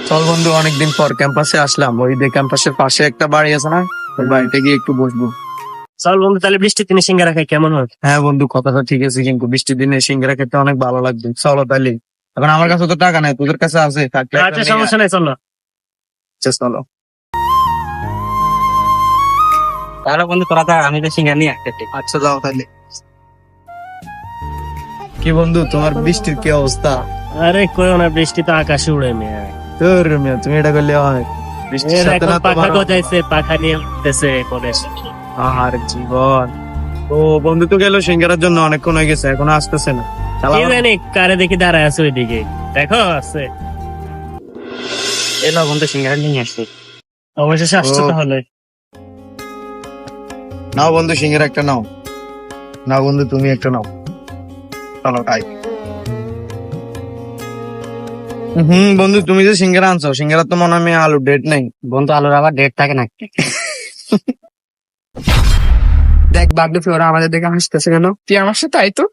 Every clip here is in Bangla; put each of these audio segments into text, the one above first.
চল বন্ধু, অনেকদিন পর ক্যাম্পাসে আসলাম। ওই যে ক্যাম্পাসের পাশে একটা বাড়ি আছে না, ওই বাড়িতে গিয়ে একটু বসবো। চল বন্ধু, তাহলে বৃষ্টির দিনে সিঙ্গারা খাই, কেমন হয়? হ্যাঁ বন্ধু, কথাটা ঠিক আছে, কিন্তু বৃষ্টির দিনে সিঙ্গারা খেতে অনেক ভালো লাগবে। চলো তাহলে। এখন আমার কাছে তো টাকা নাই, তোদের কাছে আছে? থাকলে একটা আচ্ছা, নিয়ে সমস্যা নাই, চলো। আচ্ছা, চলো। তাহলে বন্ধু তোরা থাক, আমি তো সিঙ্গারা নিয়ে আসতে। আচ্ছা, যাও তাহলে। কি বন্ধু, তোমার বৃষ্টির কি অবস্থা? আরে কইও না, বৃষ্টি তো আকাশে উড়ে মেয়ে। তোর মিয়া, তুমি এটা করলে হয়? বৃষ্টির সাথে না পাখা তোমার গজাইছে, পাখা নিয়ে উঠতেছে কলেজ। আর জীবন। ও বন্ধু তো গেল সিঙ্গারার জন্য, অনেকক্ষণ হয়ে গেছে, এখনো আসতেছে না। কি জানি কারে দেখি দাঁড়ায় আছে ওইদিকে, দেখো আছে। এলো বন্ধু, সিঙ্গারা নিয়ে আসছি। অবশেষে আসছো ও। তাহলে। নাও বন্ধু, সিঙ্গারা একটা নাও। নাও বন্ধু, তুমি একটা নাও। চলো খাই। বন্ধু, তুমি যে সিঙ্গারা আনছো, সিঙ্গারা তো মনে হয় আলু ডেট নেই। বন্ধু আলুর আবার ডেট থাকে না? দেখ বাগডুফি, ওরা আমাদের দেখে হাসতেছে কেন? তুই আমার সাথে আয় তো।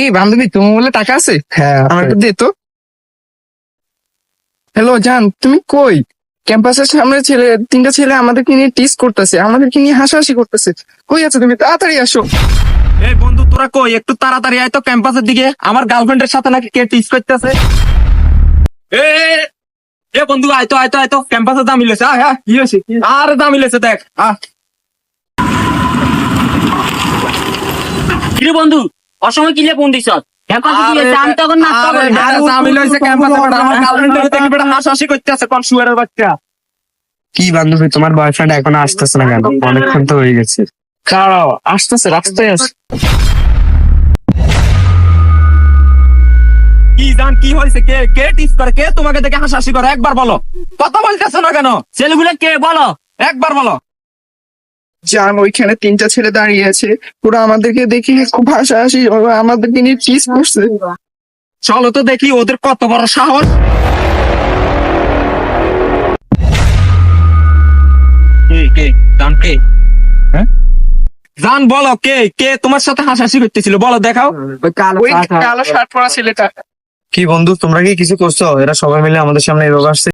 এই বান্ধবী, তোমার বলে টাকা আছে? হ্যাঁ, আমার একটু দে তো। হ্যালো জান, তুমি কই? ক্যাম্পাসের সামনে তিনটা ছেলে আমাদেরকে নিয়ে টিস করতেছে, আমাদেরকে নিয়ে হাসাহাসি করতেছে। কই আছো তুমি? তাড়াতাড়ি আসো। এই বন্ধু, তোরা কই? একটু তাড়াতাড়ি আয় তো ক্যাম্পাসের দিকে। আমার গার্লফ্রেন্ডের সাথে নাকি কে টিস করতেছে। এ এ বন্ধু, আয় তো, আয় তো, আয় তো, ক্যাম্পাসে দাম মিলেছে। আয়, আয়, কি হয়েছে? আরে দাম মিলেছে, দেখ। কিরে বন্ধু, অসময় কিলে ফোন দিছ? কি বান্ধবী, তোমার বয়ফ্রেন্ড এখনো আসতেছে না কেন? অনেকক্ষণ তো হয়ে গেছে। দাঁড়াও, আসতেছে, রাস্তায় আস। কি জান, কি হয়েছে? কে কে টিস করে? কে তোমাকে দেখে হাসাহাসি করে? একবার বলো। কথা বলতেছ না কেন? ছেলেগুলো কে বলো? একবার বলো। জান, ওইখানে তিনটা ছেলে দাঁড়িয়ে আছে, পুরো আমাদেরকে দেখে খুব হাসাহাসি, ওরা আমাদেরকে নিয়ে টিস করছে। চলো তো দেখি ওদের কত বড় সাহস। কে জান, কে? হ্যাঁ জান, বলো কে কে তোমার সাথে হাসাহাসি করতেছিল? বলো, দেখাও। ওই কালো শার্ট পরা ছেলেটা। কি বন্ধু, তোমরা কি কিছু করছো? এরা সবাই মিলে আমাদের সামনে এভাবে আসছে।